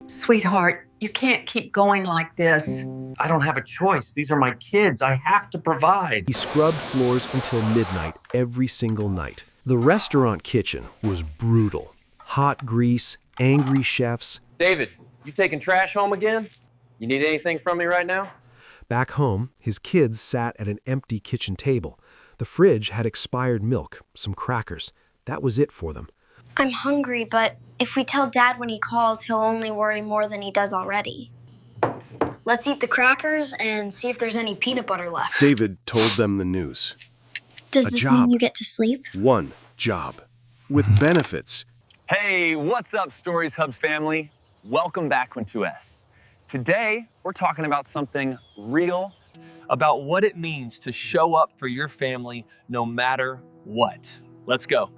Sweetheart, you can't keep going like this. I don't have a choice. These are my kids. I have to provide. He scrubbed floors until midnight every single night. The restaurant kitchen was brutal. Hot grease, angry chefs. David, you taking trash home again? You need anything from me right now? Back home, his kids sat at an empty kitchen table. The fridge had expired milk, some crackers. That was it for them. I'm hungry, but if we tell Dad when he calls, he'll only worry more than he does already. Let's eat the crackers and see if there's any peanut butter left. David told them the news. Does this mean you get to sleep? One job. With benefits. Hey, what's up, Stories Hubs family? Welcome back to S. Today, we're talking about something real, about what it means to show up for your family no matter what. Let's go.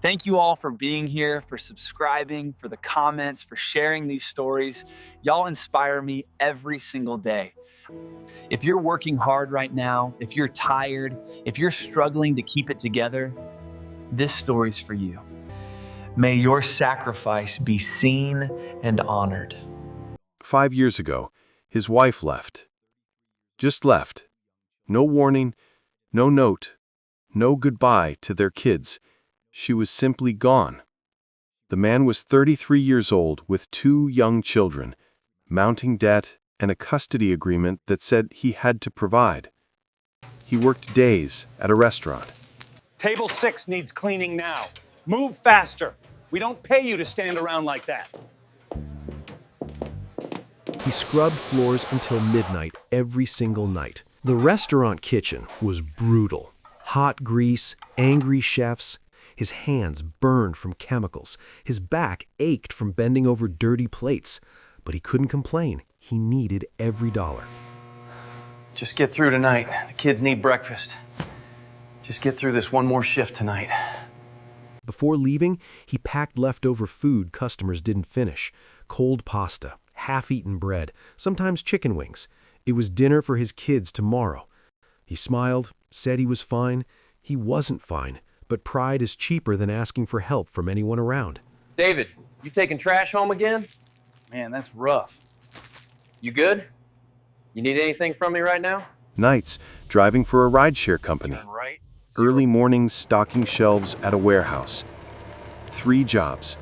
Thank you all for being here, for subscribing, for the comments, for sharing these stories. Y'all inspire me every single day. If you're working hard right now, if you're tired, if you're struggling to keep it together, this story's for you. May your sacrifice be seen and honored. 5 years ago, his wife left. Just left. No warning, no note, no goodbye to their kids. She was simply gone. The man was 33 years old with 2 young children, mounting debt and a custody agreement that said he had to provide. He worked days at a restaurant. Table 6 needs cleaning now. Move faster. We don't pay you to stand around like that. He scrubbed floors until midnight every single night. The restaurant kitchen was brutal. Hot grease, angry chefs. His hands burned from chemicals. His back ached from bending over dirty plates. But he couldn't complain. He needed every dollar. Just get through tonight. The kids need breakfast. Just get through this one more shift tonight. Before leaving, he packed leftover food customers didn't finish. Cold pasta, half-eaten bread, sometimes chicken wings. It was dinner for his kids tomorrow. He smiled, said he was fine. He wasn't fine, but pride is cheaper than asking for help from anyone around. David, you taking trash home again? Man, that's rough. You good? You need anything from me right now? Nights, driving for a rideshare company. Turn right. Early mornings, stocking shelves at a warehouse. 3 jobs,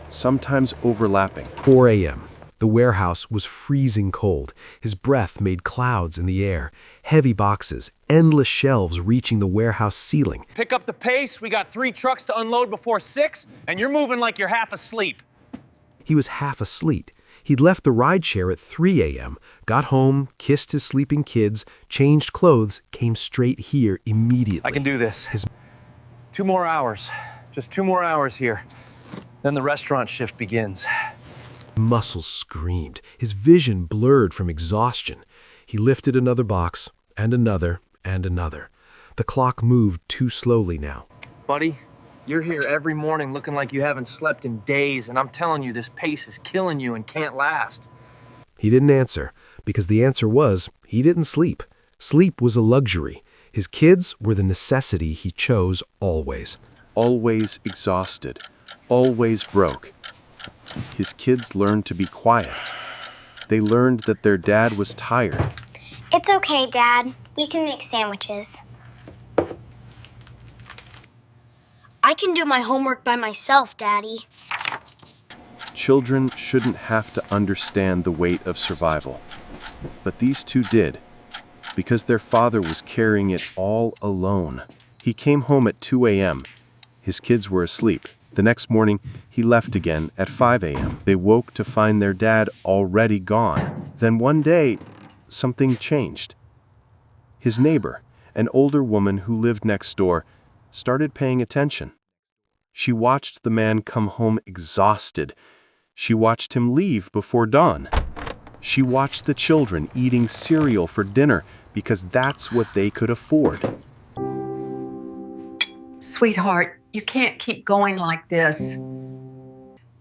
sometimes overlapping. 4 a.m. The warehouse was freezing cold. His breath made clouds in the air. Heavy boxes, endless shelves reaching the warehouse ceiling. Pick up the pace. We got 3 trucks to unload before 6, and you're moving like you're half asleep. He was half asleep. He'd left the rideshare at 3 a.m., got home, kissed his sleeping kids, changed clothes, came straight here immediately. I can do this. 2 more hours. Just 2 more hours here. Then the restaurant shift begins. Muscles screamed. His vision blurred from exhaustion. He lifted another box, and another, and another. The clock moved too slowly now. Buddy, you're here every morning looking like you haven't slept in days, and I'm telling you this pace is killing you and can't last. He didn't answer, because the answer was he didn't sleep. Sleep was a luxury. His kids were the necessity he chose always. Always exhausted. Always broke. His kids learned to be quiet. They learned that their dad was tired. It's okay, Dad. We can make sandwiches. I can do my homework by myself, Daddy. Children shouldn't have to understand the weight of survival. But these 2 did, because their father was carrying it all alone. He came home at 2 a.m. His kids were asleep. The next morning, he left again at 5 a.m. They woke to find their dad already gone. Then one day, something changed. His neighbor, an older woman who lived next door, started paying attention. She watched the man come home exhausted. She watched him leave before dawn. She watched the children eating cereal for dinner because that's what they could afford. Sweetheart, you can't keep going like this.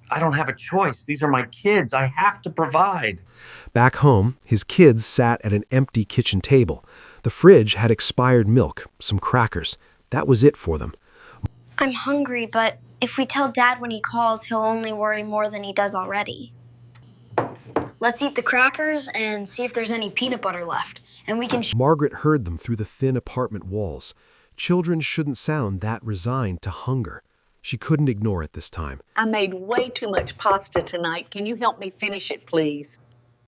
I don't have a choice. These are my kids. I have to provide. Back home, his kids sat at an empty kitchen table. The fridge had expired milk, some crackers. That was it for them. I'm hungry, but if we tell Dad when he calls, he'll only worry more than he does already. Let's eat the crackers and see if there's any peanut butter left. And we can Margaret heard them through the thin apartment walls. Children shouldn't sound that resigned to hunger. She couldn't ignore it this time. I made way too much pasta tonight. Can you help me finish it, please?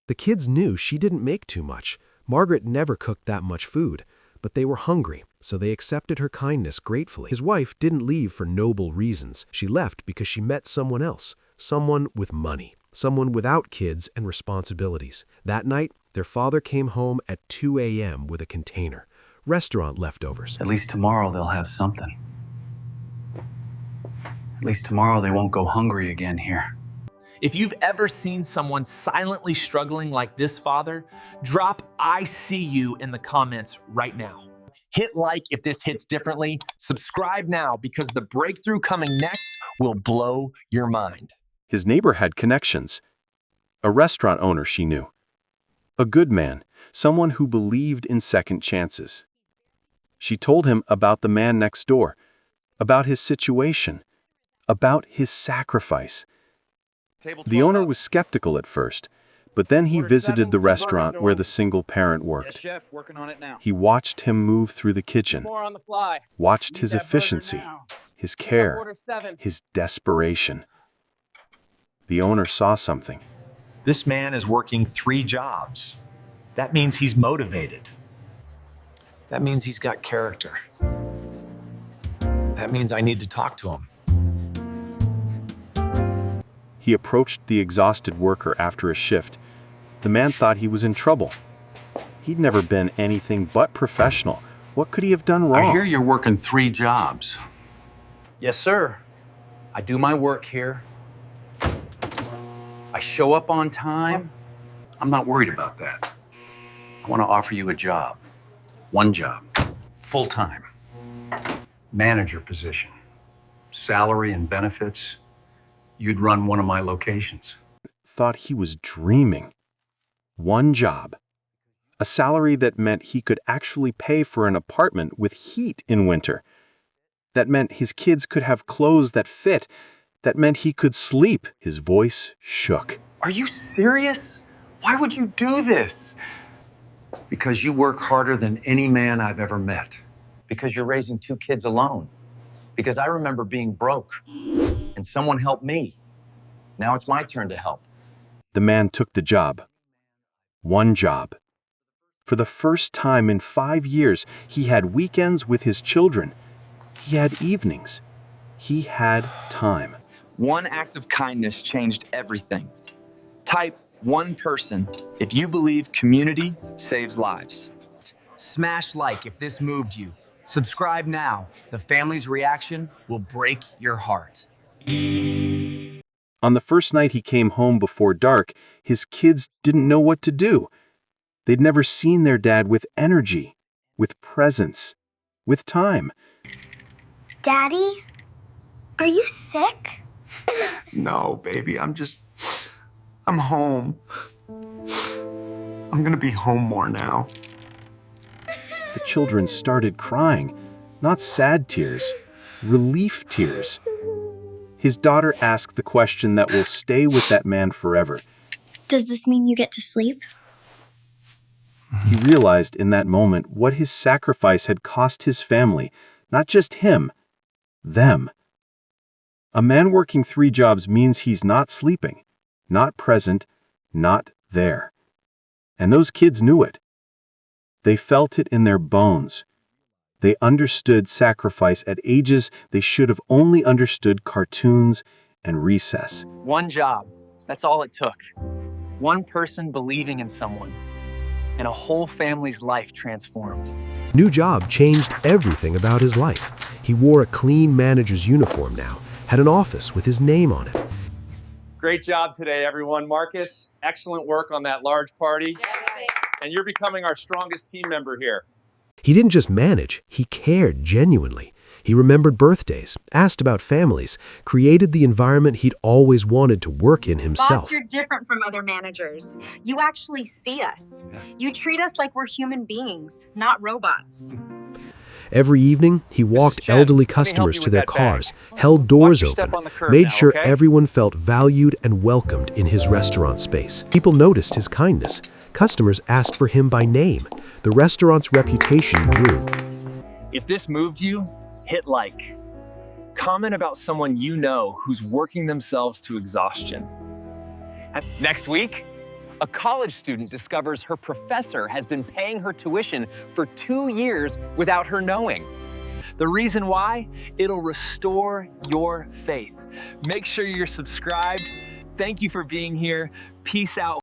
The kids knew she didn't make too much. Margaret never cooked that much food, but they were hungry, so they accepted her kindness gratefully. His wife didn't leave for noble reasons. She left because she met someone else, someone with money, someone without kids and responsibilities. That night, their father came home at 2 a.m. with a container, restaurant leftovers. At least tomorrow they'll have something. At least tomorrow they won't go hungry again here. If you've ever seen someone silently struggling like this father, drop "I see you" in the comments right now. Hit like if this hits differently. Subscribe now because the breakthrough coming next will blow your mind. His neighbor had connections. A restaurant owner she knew. A good man, someone who believed in second chances. She told him about the man next door, about his situation, about his sacrifice. The owner was skeptical at first, but then he visited the restaurant where the single parent worked. Yes, chef, working on it now. He watched him move through the kitchen, More on the fly. watched Need his that burger efficiency, now. his care, Order 7. his desperation. The owner saw something. This man is working 3 jobs. That means he's motivated. That means he's got character. That means I need to talk to him. He approached the exhausted worker after a shift. The man thought he was in trouble. He'd never been anything but professional. What could he have done wrong? I hear you're working 3 jobs. Yes, sir. I do my work here. I show up on time. I'm not worried about that. I want to offer you a job. 1 job. Full-time. Manager position. Salary and benefits. You'd run one of my locations. Thought he was dreaming. 1 job. A salary that meant he could actually pay for an apartment with heat in winter. That meant his kids could have clothes that fit. That meant he could sleep. His voice shook. Are you serious? Why would you do this? Because you work harder than any man I've ever met. Because you're raising 2 kids alone. Because I remember being broke and someone helped me. Now it's my turn to help. The man took the job. 1 job. For the first time in 5 years, he had weekends with his children. He had evenings. He had time. One act of kindness changed everything. Type "one person" if you believe community saves lives. Smash like if this moved you. Subscribe now. The family's reaction will break your heart. On the first night he came home before dark, his kids didn't know what to do. They'd never seen their dad with energy, with presence, with time. Daddy, are you sick? No, baby, I'm home. I'm gonna be home more now. The children started crying, not sad tears, relief tears. His daughter asked the question that will stay with that man forever. Does this mean you get to sleep? He realized in that moment what his sacrifice had cost his family, not just him, them. A man working 3 jobs means he's not sleeping, not present, not there. And those kids knew it. They felt it in their bones. They understood sacrifice at ages they should have only understood cartoons and recess. 1 job, that's all it took. 1 person believing in someone, and a whole family's life transformed. New job changed everything about his life. He wore a clean manager's uniform now, had an office with his name on it. Great job today, everyone. Marcus, excellent work on that large party. And you're becoming our strongest team member here. He didn't just manage, he cared genuinely. He remembered birthdays, asked about families, created the environment he'd always wanted to work in himself. Boss, you're different from other managers. You actually see us. You treat us like we're human beings, not robots. Every evening, he walked Jen. elderly Let me help customers you to with their that bag. cars, held doors Watch your step open, on the curb made now, sure okay? everyone felt valued and welcomed in his restaurant space. People noticed his kindness. Customers asked for him by name. The restaurant's reputation grew. If this moved you, hit like. Comment about someone you know who's working themselves to exhaustion. Next week, a college student discovers her professor has been paying her tuition for 2 years without her knowing. The reason why? It'll restore your faith. Make sure you're subscribed. Thank you for being here. Peace out.